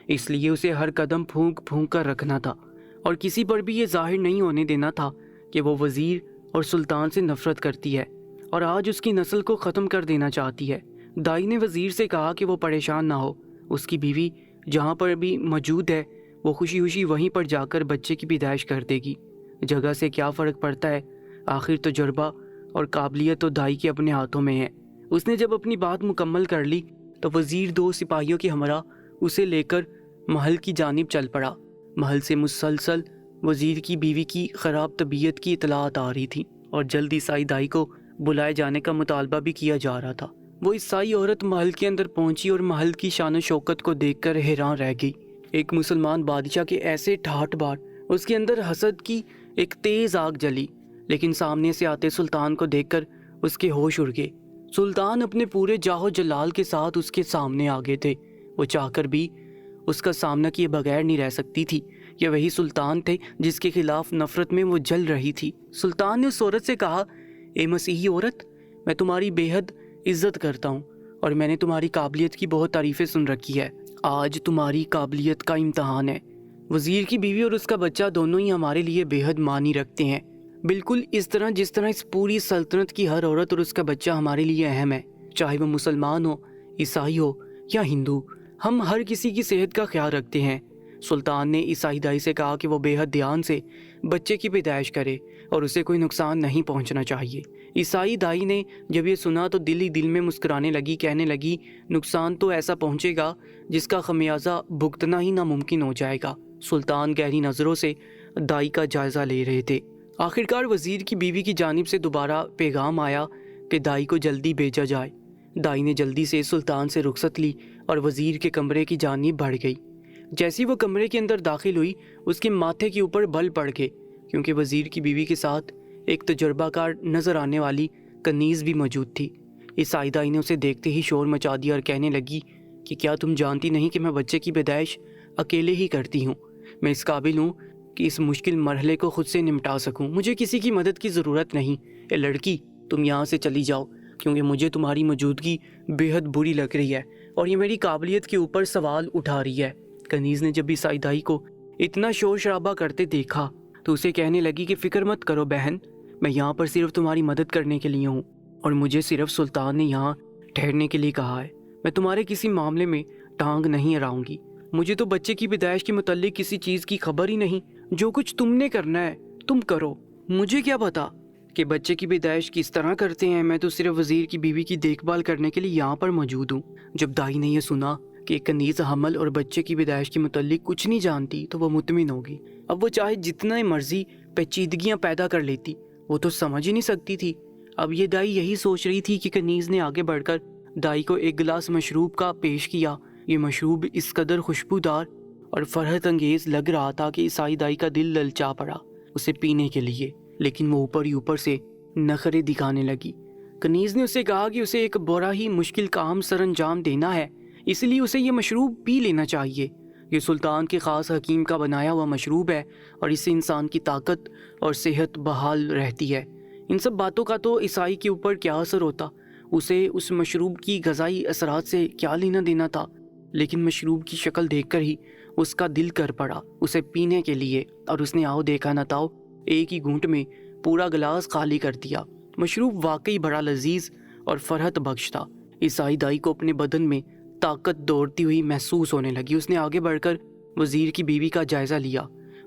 اس لیے اسے ہر قدم پھونک پھونک کر رکھنا تھا اور کسی پر بھی یہ ظاہر نہیں ہونے دینا تھا کہ وہ وزیر اور سلطان سے نفرت کرتی ہے اور آج اس کی نسل کو ختم کر دینا چاہتی ہے۔ دائی نے وزیر سے کہا کہ وہ پریشان نہ ہو، اس کی بیوی جہاں پر بھی موجود ہے وہ خوشی خوشی وہیں پر جا کر بچے کی پیدائش کر دے گی۔ جگہ سے کیا فرق پڑتا ہے، آخر تجربہ اور قابلیت تو دائی کے اپنے ہاتھوں میں ہے۔ اس نے جب اپنی بات مکمل کر لی تو وزیر 2 سپاہیوں کے ہمراہ اسے لے کر محل کی جانب چل پڑا۔ محل سے مسلسل وزیر کی بیوی کی خراب طبیعت کی اطلاعات آ رہی تھی اور جلد عیسائی دائی کو بلائے جانے کا مطالبہ بھی کیا جا رہا تھا۔ وہ عیسائی عورت محل کے اندر پہنچی اور محل کی شان و شوکت کو دیکھ کر حیران رہ گئی۔ ایک مسلمان بادشاہ کے ایسے ٹھاٹ بار، اس کے اندر حسد کی ایک تیز آگ جلی، لیکن سامنے سے آتے سلطان کو دیکھ کر اس کے ہوش اڑ گئے۔ سلطان اپنے پورے جاہو جلال کے ساتھ اس کے سامنے آ گئے تھے۔ وہ چاہ کر بھی اس کا سامنا کیے بغیر نہیں رہ سکتی تھی۔ یہ وہی سلطان تھے جس کے خلاف نفرت میں وہ جل رہی تھی۔ سلطان نے اس عورت سے کہا، اے مسیحی عورت، میں تمہاری بے حد عزت کرتا ہوں اور میں نے تمہاری قابلیت کی بہت تعریفیں سن رکھی ہے۔ آج تمہاری قابلیت کا امتحان ہے۔ وزیر کی بیوی اور اس کا بچہ دونوں ہی ہمارے لیے بے حد معنی رکھتے ہیں، بالکل اس طرح جس طرح اس پوری سلطنت کی ہر عورت اور اس کا بچہ ہمارے لیے اہم ہے، چاہے وہ مسلمان ہو، عیسائی ہو یا ہندو۔ ہم ہر کسی کی صحت کا خیال رکھتے ہیں۔ سلطان نے عیسائی دائی سے کہا کہ وہ بے حد دھیان سے بچے کی پیدائش کرے اور اسے کوئی نقصان نہیں پہنچنا چاہیے۔ عیسائی دائی نے جب یہ سنا تو دل ہی دل میں مسکرانے لگی، کہنے لگی، نقصان تو ایسا پہنچے گا جس کا خمیازہ بھگتنا ہی ناممکن ہو جائے گا۔ سلطان گہری نظروں سے دائی کا جائزہ لے رہے تھے۔ آخرکار وزیر کی بیوی کی جانب سے دوبارہ پیغام آیا کہ دائی کو جلدی بھیجا جائے۔ دائی نے جلدی سے سلطان سے رخصت لی اور وزیر کے کمرے کی جانب بڑھ گئی۔ جیسی وہ کمرے کے اندر داخل ہوئی، اس کے ماتھے کے اوپر بل پڑ گئے، کیونکہ وزیر کی بیوی کے ساتھ ایک تجربہ کار نظر آنے والی کنیز بھی موجود تھی۔ عیسائی دائی نے اسے دیکھتے ہی شور مچا دیا اور کہنے لگی کہ کیا تم جانتی نہیں کہ میں بچے کی پیدائش اکیلے ہی کرتی ہوں؟ میں اس قابل ہوں کہ اس مشکل مرحلے کو خود سے نمٹا سکوں، مجھے کسی کی مدد کی ضرورت نہیں۔ اے لڑکی، تم یہاں سے چلی جاؤ، کیونکہ مجھے تمہاری موجودگی بے حد بری لگ رہی ہے اور یہ میری قابلیت کے اوپر سوال اٹھا رہی ہے۔ کنیز نے جب عیسائی دائی کو اتنا شور شرابہ کرتے دیکھا تو اسے کہنے لگی کہ فکر مت کرو بہن، میں یہاں پر صرف تمہاری مدد کرنے کے لیے ہوں اور مجھے صرف سلطان نے یہاں ٹھہرنے کے لیے کہا ہے۔ میں تمہارے کسی معاملے میں ٹانگ نہیں اڑاؤں گی۔ مجھے تو بچے کی پیدائش کے متعلق کسی چیز کی خبر ہی نہیں۔ جو کچھ تم نے کرنا ہے تم کرو، مجھے کیا پتا کہ بچے کی پیدائش کس طرح کرتے ہیں۔ میں تو صرف وزیر کی بیوی کی دیکھ بھال کرنے کے لیے یہاں پر موجود ہوں۔ جب دائی نے یہ سنا کہ کنیز حمل اور بچے کی پیدائش کے متعلق کچھ نہیں جانتی تو وہ مطمئن ہوگی۔ اب وہ چاہے جتنا مرضی پیچیدگیاں پیدا کر لیتی، وہ تو سمجھ ہی نہیں سکتی تھی۔ اب یہ دائی یہی سوچ رہی تھی کہ کنیز نے آگے بڑھ کر دائی کو ایک گلاس مشروب کا پیش کیا۔ یہ مشروب اس قدر خوشبودار اور فرحت انگیز لگ رہا تھا کہ عیسائی دائی کا دل للچا پڑا اسے پینے کے لیے، لیکن وہ اوپر ہی اوپر سے نخرے دکھانے لگی۔ کنیز نے اسے کہا کہ اسے ایک بڑا ہی مشکل کام سر انجام دینا ہے، اس لیے اسے یہ مشروب پی لینا چاہیے۔ یہ سلطان کے خاص حکیم کا بنایا ہوا مشروب ہے اور اس سے انسان کی طاقت اور صحت بحال رہتی ہے۔ ان سب باتوں کا تو عیسائی کے اوپر کیا اثر ہوتا، اسے اس مشروب کی غذائی اثرات سے کیا لینا دینا تھا، لیکن مشروب کی شکل دیکھ کر ہی اس کا دل کر پڑا اسے پینے کے لیے، اور اس نے آؤ دیکھا نہ تاؤ ایک ہی گھونٹ میں پورا گلاس خالی کر دیا۔ مشروب واقعی بڑا لذیذ اور فرحت بخش تھا۔ عیسائی دائی کو اپنے بدن میں طاقت دوڑتی ہوئی محسوس ہونے لگی۔ اس نے آگے بڑھ کر وزیر کی بیوی کا جائزہ لیا۔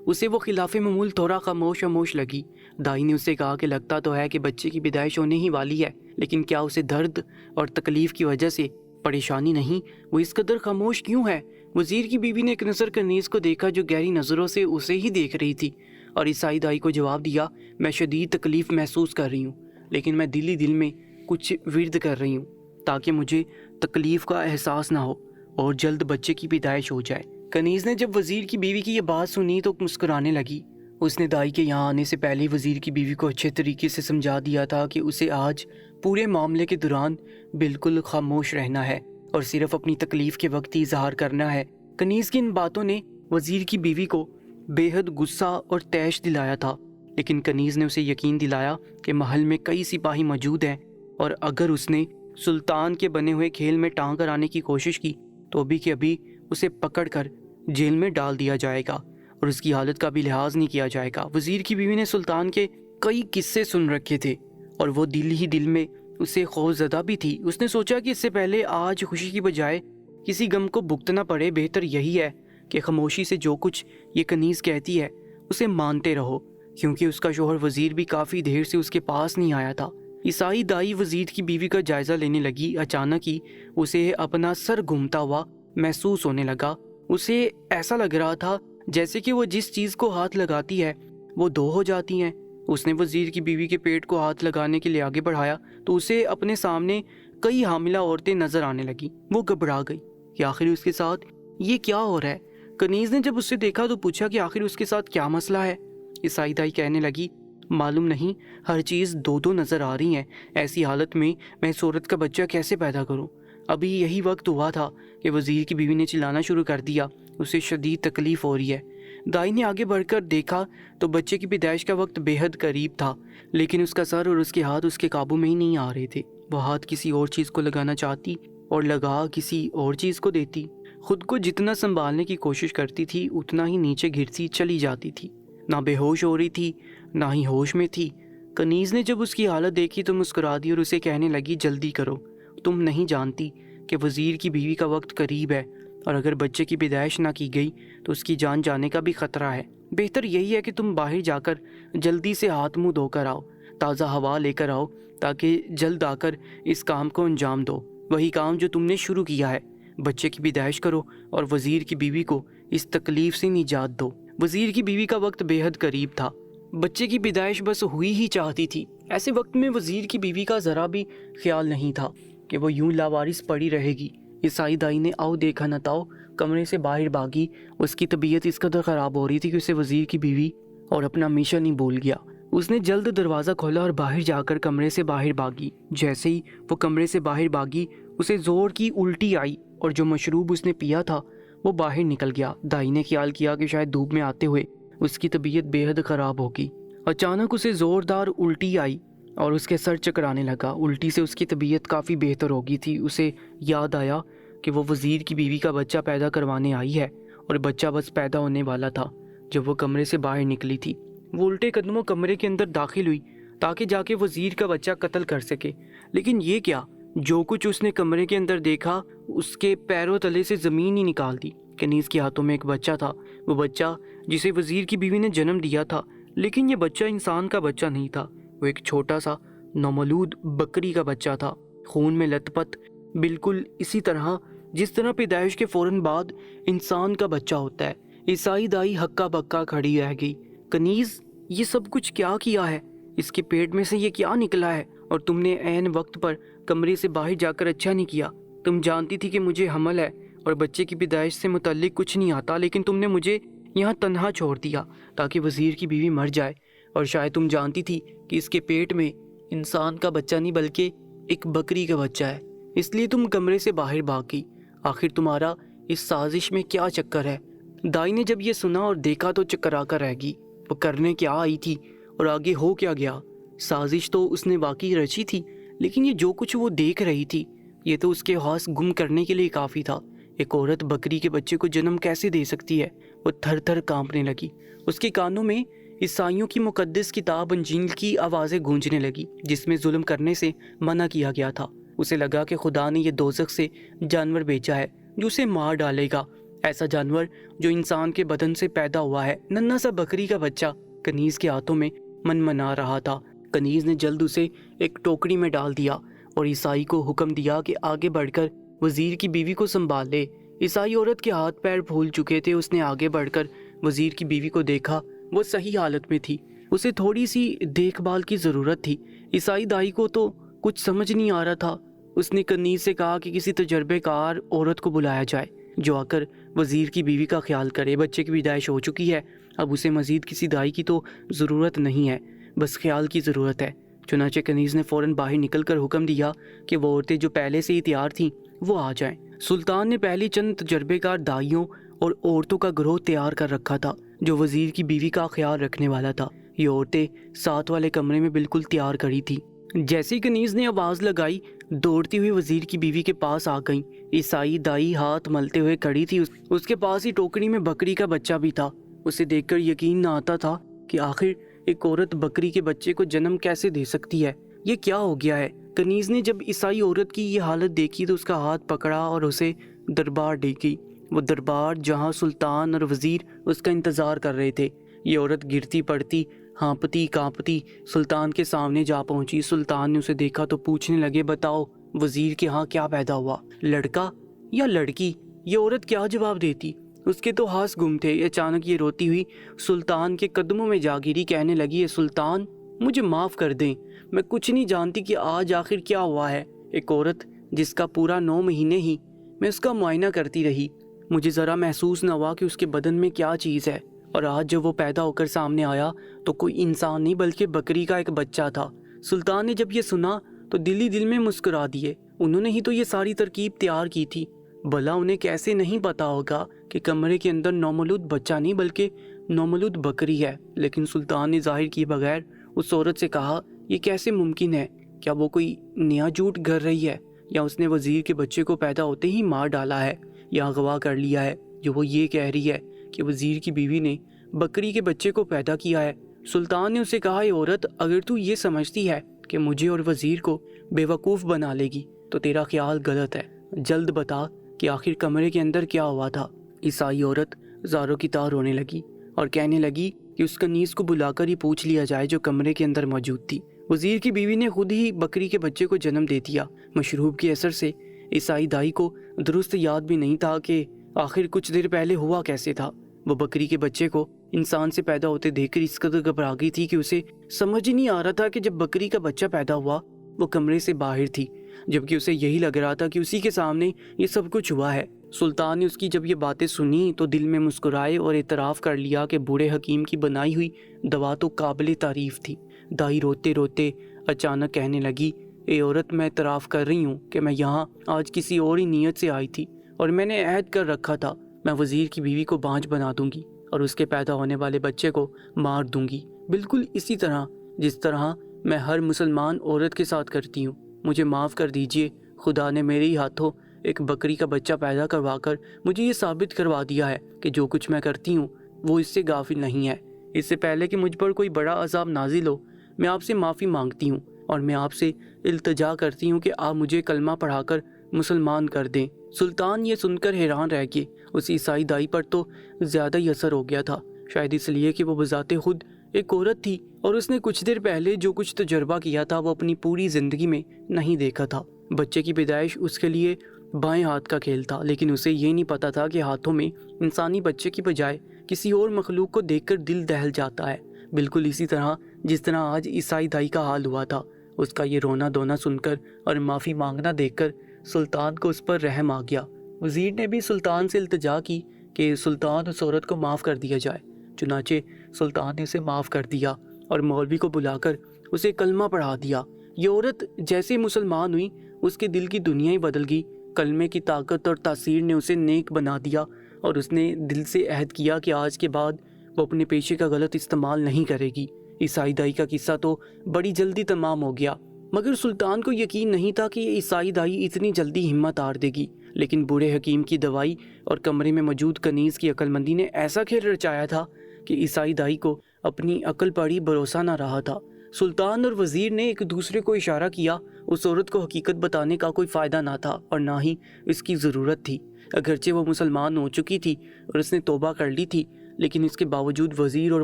اسے وہ خلاف معمول تھوڑا خاموش لگی۔ دائی نے اسے کہا کہ لگتا تو ہے کہ بچے کی پیدائش ہونے ہی والی ہے، لیکن کیا اسے درد اور تکلیف کی وجہ سے پریشانی نہیں؟ وہ اس قدر خاموش کیوں ہے؟ وزیر کی بیوی نے ایک نظر کنیز کو دیکھا جو گہری نظروں سے اسے ہی دیکھ رہی تھی، اور عیسائی دائی کو جواب دیا، میں شدید تکلیف محسوس کر رہی ہوں، لیکن میں دل ہی دل میں کچھ ورد کر رہی ہوں تاکہ مجھے تکلیف کا احساس نہ ہو اور جلد بچے کی پیدائش ہو جائے۔ کنیز نے جب وزیر کی بیوی کی یہ بات سنی تو مسکرانے لگی۔ اس نے دائی کے یہاں آنے سے پہلے وزیر کی بیوی کو اچھے طریقے سے سمجھا دیا تھا کہ اسے آج پورے معاملے کے دوران بالکل خاموش رہنا ہے اور صرف اپنی تکلیف کے وقت ہی اظہار کرنا ہے۔ کنیز کی ان باتوں نے وزیر کی بیوی کو بے حد غصہ اور طیش دلایا تھا، لیکن کنیز نے اسے یقین دلایا کہ محل میں کئی سپاہی موجود ہیں اور اگر اس نے سلطان کے بنے ہوئے کھیل میں ٹانگ کرانے کی کوشش کی تو ابھی کے ابھی اسے پکڑ کر جیل میں ڈال دیا جائے گا اور اس کی حالت کا بھی لحاظ نہیں کیا جائے گا۔ وزیر کی بیوی نے سلطان کے کئی قصے سن رکھے تھے اور وہ دل ہی دل میں اسے خوف زدہ بھی تھی۔ اس نے سوچا کہ اس سے پہلے آج خوشی کی بجائے کسی غم کو بھگتنا پڑے، بہتر یہی ہے کہ خاموشی سے جو کچھ یہ کنیز کہتی ہے اسے مانتے رہو، کیونکہ اس کا شوہر وزیر بھی کافی دیر سے اس کے پاس نہیں آیا تھا۔ عیسائی دائی وزیر کی بیوی کا جائزہ لینے لگی۔ اچانک ہی اسے اپنا سر گھومتا ہوا محسوس ہونے لگا اسے ایسا لگ رہا تھا جیسے کہ وہ جس چیز کو ہاتھ لگاتی ہے وہ دو ہو جاتی ہیں۔ اس نے وزیر کی بیوی کے پیٹ کو ہاتھ لگانے کے لیے آگے بڑھایا تو اسے اپنے سامنے کئی حاملہ عورتیں نظر آنے لگیں۔ وہ گھبرا گئی کہ آخر اس کے ساتھ یہ کیا ہو رہا ہے۔ کنیز نے جب اسے دیکھا تو پوچھا کہ آخر اس کے ساتھ کیا مسئلہ ہے۔ عیسائی دائی کہنے لگی، معلوم نہیں، ہر چیز دو دو نظر آ رہی ہیں، ایسی حالت میں اس عورت کا بچہ کیسے پیدا کروں؟ ابھی یہی وقت ہوا تھا کہ وزیر کی بیوی نے چلانا شروع کر دیا، اسے شدید تکلیف ہو رہی ہے۔ دائی نے آگے بڑھ کر دیکھا تو بچے کی پیدائش کا وقت بے حد قریب تھا، لیکن اس کا سر اور اس کے ہاتھ اس کے قابو میں ہی نہیں آ رہے تھے۔ وہ ہاتھ کسی اور چیز کو لگانا چاہتی اور لگا کسی اور چیز کو دیتی، خود کو جتنا سنبھالنے کی کوشش کرتی تھی اتنا ہی نیچے گرتی چلی جاتی تھی، نہ بے ہوش ہو رہی تھی نہ ہی ہوش میں تھی۔ کنیز نے جب اس کی حالت دیکھی تو مسکرا دی اور اسے کہنے لگی، جلدی کرو، تم نہیں جانتی کہ وزیر کی بیوی کا وقت قریب ہے، اور اگر بچے کی پیدائش نہ کی گئی تو اس کی جان جانے کا بھی خطرہ ہے۔ بہتر یہی ہے کہ تم باہر جا کر جلدی سے ہاتھ منہ دھو کر آؤ، تازہ ہوا لے کر آؤ، تاکہ جلد آ کر اس کام کو انجام دو، وہی کام جو تم نے شروع کیا ہے۔ بچے کی پیدائش کرو اور وزیر کی بیوی کو اس تکلیف سے نجات دو۔ وزیر کی بیوی کا وقت بے حد قریب تھا، بچے کی پیدائش بس ہوئی ہی چاہتی تھی۔ ایسے وقت میں وزیر کی بیوی کا ذرا بھی خیال نہیں تھا کہ وہ یوں لاوارث پڑی رہے گی۔ عیسائی دائی نے آؤ دیکھا نہ تاؤ کمرے سے باہر بھاگی۔ اس کی طبیعت اس قدر خراب ہو رہی تھی کہ اسے وزیر کی بیوی اور اپنا مشن ہی بھول گیا۔ اس نے جلد دروازہ کھولا اور باہر جا کر کمرے سے باہر بھاگی۔ جیسے ہی وہ کمرے سے باہر بھاگی اسے زور کی الٹی آئی اور جو مشروب اس نے پیا تھا وہ باہر نکل گیا۔ دائی نے خیال کیا کہ شاید دھوپ میں آتے ہوئے اس کی طبیعت بے حد خراب ہوگی۔ اچانک اسے زوردار الٹی آئی اور اس کے سر چکرانے لگا۔ الٹی سے اس کی طبیعت کافی بہتر ہو گئی تھی۔ اسے یاد آیا کہ وہ وزیر کی بیوی کا بچہ پیدا کروانے آئی ہے اور بچہ بس پیدا ہونے والا تھا جب وہ کمرے سے باہر نکلی تھی۔ وہ الٹے قدموں کمرے کے اندر داخل ہوئی تاکہ جا کے وزیر کا بچہ قتل کر سکے، لیکن یہ کیا؟ جو کچھ اس نے کمرے کے اندر دیکھا اس کے پیروں تلے سے زمین ہی نکال دی۔ کنیز کے ہاتھوں میں ایک بچہ تھا، وہ بچہ جسے وزیر کی بیوی نے جنم دیا تھا، لیکن یہ بچہ انسان کا بچہ نہیں تھا، وہ ایک چھوٹا سا نومولود بکری کا بچہ تھا، خون میں لت پت، بالکل اسی طرح جس طرح پیدائش کے فوراً بعد انسان کا بچہ ہوتا ہے۔ عیسائی دائی ہکا بکا کھڑی رہ گئی۔ کنیز، یہ سب کچھ کیا کیا ہے؟ اس کے پیٹ میں سے یہ کیا نکلا ہے؟ اور تم نے عین وقت پر کمرے سے باہر جا کر اچھا نہیں کیا۔ تم جانتی تھی کہ مجھے حمل ہے اور بچے کی پیدائش سے متعلق کچھ نہیں آتا، لیکن تم نے مجھے یہاں تنہا چھوڑ دیا تاکہ وزیر کی بیوی مر جائے، اور شاید تم جانتی تھی کہ اس کے پیٹ میں انسان کا بچہ نہیں بلکہ ایک بکری کا بچہ ہے، اس لیے تم کمرے سے باہر بھاگ گئی۔ آخر تمہارا اس سازش میں کیا چکر ہے؟ دائی نے جب یہ سنا اور دیکھا تو چکرا کر رہ گئی۔ وہ کرنے کیا آئی تھی اور آگے ہو کیا گیا؟ سازش تو اس نے واقعی رچی تھی، لیکن یہ جو کچھ وہ دیکھ رہی تھی یہ تو اس کے حواس گم کرنے کے لیے کافی تھا۔ ایک عورت بکری کے بچے کو جنم کیسے دے سکتی ہے؟ وہ تھر تھر کانپنے لگی۔ اس کے کانوں میں عیسائیوں کی مقدس کتاب انجیل کی آوازیں گونجنے لگی جس میں ظلم کرنے سے منع کیا گیا تھا۔ اسے لگا کہ خدا نے یہ دوزخ سے جانور بھیجا ہے جو اسے مار ڈالے گا، ایسا جانور جو انسان کے بدن سے پیدا ہوا ہے، ننھا سا بکری کا بچہ کنیز کے ہاتھوں میں منمنا رہا تھا۔ کنیز نے جلد اسے ایک ٹوکری میں ڈال دیا اور عیسائی کو حکم دیا کہ آگے بڑھ کر وزیر کی بیوی کو سنبھال لے۔ عیسائی عورت کے ہاتھ پیر پھول چکے تھے۔ اس نے آگے بڑھ کر وزیر کی بیوی کو دیکھا، وہ صحیح حالت میں تھی، اسے تھوڑی سی دیکھ بھال کی ضرورت تھی۔ عیسائی دائی کو تو کچھ سمجھ نہیں آ رہا تھا۔ اس نے کنیز سے کہا کہ کسی تجربے کار عورت کو بلایا جائے جو آ کر وزیر کی بیوی کا خیال کرے۔ بچے کی پیدائش ہو چکی ہے، اب اسے مزید کسی دائی کی تو ضرورت نہیں ہے، بس خیال کی ضرورت ہے۔ چنانچہ کنیز نے فوراً باہر نکل کر حکم دیا کہ وہ عورتیں جو پہلے سے ہی تیار تھیں وہ آ جائیں۔ سلطان نے پہلے چند تجربے کار دائیوں اور عورتوں کا گروہ تیار کر رکھا تھا جو وزیر کی بیوی کا خیال رکھنے والا تھا۔ یہ عورتیں ساتھ والے کمرے میں بالکل تیار کھڑی تھی۔ جیسے ہی کنیز نے آواز لگائی دوڑتی ہوئی وزیر کی بیوی کے پاس آ گئیں۔ عیسائی دائی ہاتھ ملتے ہوئے کھڑی تھی، اس کے پاس ہی ٹوکری میں بکری کا بچہ بھی تھا۔ اسے دیکھ کر یقین نہ آتا تھا کہ آخر ایک عورت بکری کے بچے کو جنم کیسے دے سکتی ہے، یہ کیا ہو گیا ہے؟ کنیز نے جب عیسائی عورت کی یہ حالت دیکھی تو اس کا ہاتھ پکڑا اور اسے دربار لے گئی، وہ دربار جہاں سلطان اور وزیر اس کا انتظار کر رہے تھے۔ یہ عورت گرتی پڑتی ہانپتی کانپتی سلطان کے سامنے جا پہنچی۔ سلطان نے اسے دیکھا تو پوچھنے لگے، بتاؤ وزیر کے ہاں کیا پیدا ہوا، لڑکا یا لڑکی؟ یہ عورت کیا جواب دیتی؟ اس کے تو ہاتھ گم تھے۔ اچانک یہ روتی ہوئی سلطان کے قدموں میں جا گری، کہنے لگی، اے سلطان مجھے معاف کر دیں، میں کچھ نہیں جانتی کہ آج آخر کیا ہوا ہے۔ ایک عورت جس کا پورا 9 مہینے ہی میں اس کا معائنہ کرتی رہی، مجھے ذرا محسوس نہ ہوا کہ اس کے بدن میں کیا چیز ہے، اور آج جب وہ پیدا ہو کر سامنے آیا تو کوئی انسان نہیں بلکہ بکری کا ایک بچہ تھا۔ سلطان نے جب یہ سنا تو دل ہی دل میں مسکرا دیے۔ انہوں نے ہی تو یہ ساری ترکیب تیار کی تھی، بھلا انہیں کیسے نہیں پتا ہوگا کہ کمرے کے اندر نومولود بچہ نہیں بلکہ نومولود بکری ہے۔ لیکن سلطان نے ظاہر کیے بغیر اس عورت سے کہا، یہ کیسے ممکن ہے؟ کیا وہ کوئی نیا جھوٹ گھڑ رہی ہے، یا اس نے وزیر کے بچے کو پیدا ہوتے ہی مار ڈالا ہے یا اغوا کر لیا ہے جو وہ یہ کہہ رہی ہے کہ وزیر کی بیوی نے بکری کے بچے کو پیدا کیا ہے؟ سلطان نے اسے کہا، اے عورت، اگر تو یہ سمجھتی ہے کہ مجھے اور وزیر کو بے وقوف بنا لے گی تو تیرا خیال غلط ہے۔ جلد بتا کہ آخر کمرے کے اندر کیا ہوا تھا۔ عیسائی عورت زاروں کی طرح رونے لگی اور کہنے لگی کہ اس کنیز کو بلا کر ہی پوچھ لیا جائے جو کمرے کے اندر موجود تھی۔ وزیر کی بیوی نے خود ہی بکری کے بچے کو جنم دے دیا۔ مشروب کے اثر سے عیسائی دائی کو درست یاد بھی نہیں تھا کہ آخر کچھ دیر پہلے ہوا کیسے تھا۔ وہ بکری کے بچے کو انسان سے پیدا ہوتے دیکھ کر اس قدر گھبرا گئی تھی کہ اسے سمجھ ہی نہیں آ رہا تھا کہ جب بکری کا بچہ پیدا ہوا وہ کمرے سے باہر تھی، جبکہ اسے یہی لگ رہا تھا کہ اسی کے سامنے یہ سب کچھ ہوا ہے۔ سلطان نے اس کی جب یہ باتیں سنی تو دل میں مسکرائے اور اعتراف کر لیا کہ بوڑھے حکیم کی بنائی ہوئی دوا تو قابل تعریف تھی۔ دائی روتے روتے اچانک کہنے لگی، اے عورت، میں اعتراف کر رہی ہوں کہ میں یہاں آج کسی اور ہی نیت سے آئی تھی، اور میں نے عہد کر رکھا تھا میں وزیر کی بیوی کو بانجھ بنا دوں گی اور اس کے پیدا ہونے والے بچے کو مار دوں گی، بالکل اسی طرح جس طرح میں ہر مسلمان عورت کے ساتھ کرتی ہوں۔ مجھے معاف کر دیجئے، خدا نے میرے ہی ہاتھوں ایک بکری کا بچہ پیدا کروا کر مجھے یہ ثابت کروا دیا ہے کہ جو کچھ میں کرتی ہوں وہ اس سے غافل نہیں ہے۔ اس سے پہلے کہ مجھ پر کوئی بڑا عذاب نازل ہو، میں آپ سے معافی مانگتی ہوں اور میں آپ سے التجا کرتی ہوں کہ آپ مجھے کلمہ پڑھا کر مسلمان کر دیں۔ سلطان یہ سن کر حیران رہ گئے۔ اس عیسائی دائی پر تو زیادہ ہی اثر ہو گیا تھا، شاید اس لیے کہ وہ بذات خود ایک عورت تھی اور اس نے کچھ دیر پہلے جو کچھ تجربہ کیا تھا وہ اپنی پوری زندگی میں نہیں دیکھا تھا۔ بچے کی پیدائش اس کے لیے بائیں ہاتھ کا کھیل تھا، لیکن اسے یہ نہیں پتا تھا کہ ہاتھوں میں انسانی بچے کی بجائے کسی اور مخلوق کو دیکھ کر دل دہل جاتا ہے، بالکل اسی طرح جس طرح آج عیسائی دائی کا حال ہوا تھا۔ اس کا یہ رونا دھونا سن کر اور معافی مانگنا دیکھ کر سلطان کو اس پر رحم آ گیا۔ وزیر نے بھی سلطان سے التجا کی کہ سلطان اس عورت کو معاف کر دیا جائے۔ چنانچہ سلطان نے اسے معاف کر دیا اور مولوی کو بلا کر اسے کلمہ پڑھا دیا۔ یہ عورت جیسے مسلمان ہوئی اس کے دل کی دنیا ہی بدل گئی۔ کلمے کی طاقت اور تاثیر نے اسے نیک بنا دیا اور اس نے دل سے عہد کیا کہ آج کے بعد وہ اپنے پیشے کا غلط استعمال نہیں کرے گی۔ عیسائی دائی کا قصہ تو بڑی جلدی تمام ہو گیا، مگر سلطان کو یقین نہیں تھا کہ یہ عیسائی دائی اتنی جلدی ہمت ہار دے گی۔ لیکن بوڑھے حکیم کی دوائی اور کمرے میں موجود کنیز کی عقل مندی نے ایسا کھیل رچایا تھا کہ عیسائی دائی کو اپنی عقل پر ہی بھروسہ نہ رہا تھا۔ سلطان اور وزیر نے ایک دوسرے کو اشارہ کیا۔ اس عورت کو حقیقت بتانے کا کوئی فائدہ نہ تھا اور نہ ہی اس کی ضرورت تھی۔ اگرچہ وہ مسلمان ہو چکی تھی اور اس نے توبہ کر لی تھی، لیکن اس کے باوجود وزیر اور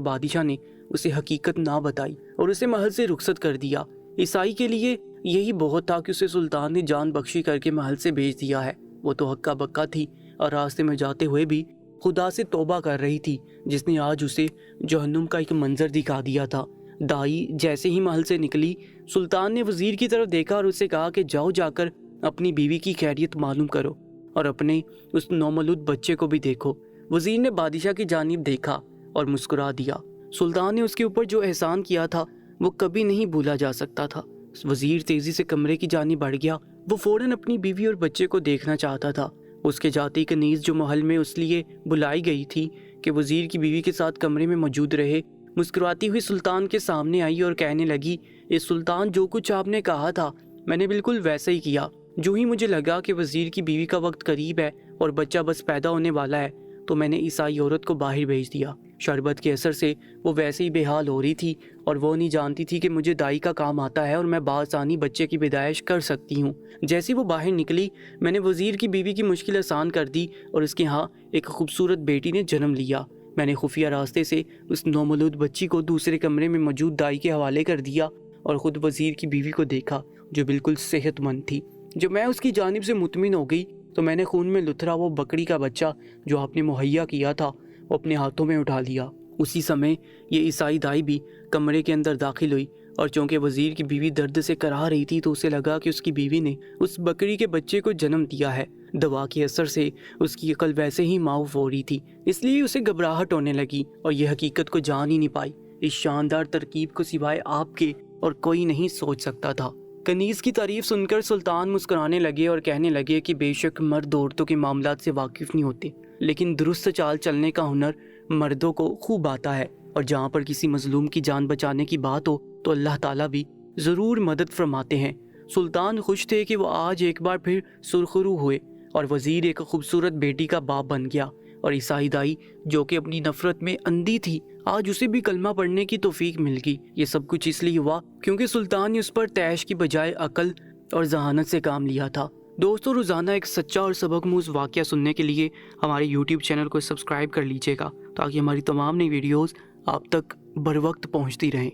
بادشاہ نے اسے حقیقت نہ بتائی اور اسے محل سے رخصت کر دیا۔ عیسائی کے لیے یہی بہت تھا کہ اسے سلطان نے جان بخشی کر کے محل سے بھیج دیا ہے۔ وہ تو ہکا بکا تھی اور راستے میں جاتے ہوئے بھی خدا سے توبہ کر رہی تھی، جس نے آج اسے جہنم کا ایک منظر دکھا دیا تھا۔ دائی جیسے ہی محل سے نکلی، سلطان نے وزیر کی طرف دیکھا اور اسے کہا کہ جاؤ جا کر اپنی بیوی کی خیریت معلوم کرو اور اپنے اس نومولود بچے کو بھی دیکھو۔ وزیر نے بادشاہ کی جانب دیکھا اور مسکرا دیا۔ سلطان نے اس کے اوپر جو احسان کیا تھا وہ کبھی نہیں بھولا جا سکتا تھا۔ وزیر تیزی سے کمرے کی جانب بڑھ گیا۔ وہ فوراً اپنی بیوی اور بچے کو دیکھنا چاہتا تھا۔ اس کے جاتے کنیز جو محل میں اس لیے بلائی گئی تھی کہ وزیر کی بیوی کے ساتھ کمرے میں موجود رہے، مسکراتی ہوئی سلطان کے سامنے آئی اور کہنے لگی، اے سلطان، جو کچھ آپ نے کہا تھا میں نے بالکل ویسا ہی کیا۔ جو ہی مجھے لگا کہ وزیر کی بیوی کا وقت قریب ہے اور بچہ بس پیدا ہونے والا ہے تو میں نے عیسائی عورت کو باہر بھیج دیا۔ شربت کے اثر سے وہ ویسے ہی بے حال ہو رہی تھی اور وہ نہیں جانتی تھی کہ مجھے دائی کا کام آتا ہے اور میں بآسانی بچے کی پیدائش کر سکتی ہوں۔ جیسے وہ باہر نکلی، میں نے وزیر کی بیوی کی مشکل آسان کر دی اور اس کے ہاں ایک خوبصورت بیٹی نے جنم لیا۔ میں نے خفیہ راستے سے اس نومولود بچی کو دوسرے کمرے میں موجود دائی کے حوالے کر دیا اور خود وزیر کی بیوی کو دیکھا جو بالکل صحت مند تھی۔ جب میں اس کی جانب سے مطمئن ہو گئی تو میں نے خون میں لتھڑا وہ بکری کا بچہ جو آپ نے مہیا کیا تھا وہ اپنے ہاتھوں میں اٹھا لیا۔ اسی سمے یہ عیسائی دائی بھی کمرے کے اندر داخل ہوئی، اور چونکہ وزیر کی بیوی درد سے کرا رہی تھی تو اسے لگا کہ اس کی بیوی نے اس بکری کے بچے کو جنم دیا ہے۔ دوا کے اثر سے اس کی عقل ویسے ہی معاف ہو رہی تھی، اس لیے اسے گھبراہٹ ہونے لگی اور یہ حقیقت کو جان ہی نہیں پائی۔ اس شاندار ترکیب کو سوائے آپ کے اور کوئی نہیں سوچ سکتا تھا۔ کنیز کی تعریف سن کر سلطان مسکرانے لگے اور کہنے لگے کہ بے شک مرد عورتوں کے معاملات سے واقف نہیں ہوتے، لیکن درست چال چلنے کا ہنر مردوں کو خوب آتا ہے، اور جہاں پر کسی مظلوم کی جان بچانے کی بات ہو تو اللہ تعالیٰ بھی ضرور مدد فرماتے ہیں۔ سلطان خوش تھے کہ وہ آج ایک بار پھر سرخرو ہوئے اور وزیر ایک خوبصورت بیٹی کا باپ بن گیا، اور عیسائی دائی جو کہ اپنی نفرت میں اندھی تھی آج اسے بھی کلمہ پڑھنے کی توفیق مل گئی۔ یہ سب کچھ اس لیے ہوا کیونکہ سلطان نے اس پر تیش کی بجائے عقل اور ذہانت سے کام لیا تھا۔ دوستو، روزانہ ایک سچا اور سبق واقعہ سننے کے لیے ہمارے یوٹیوب چینل کو سبسکرائب کر لیجیے گا تاکہ ہماری تمام نئی ویڈیوز آپ تک بر وقت پہنچتی رہیں۔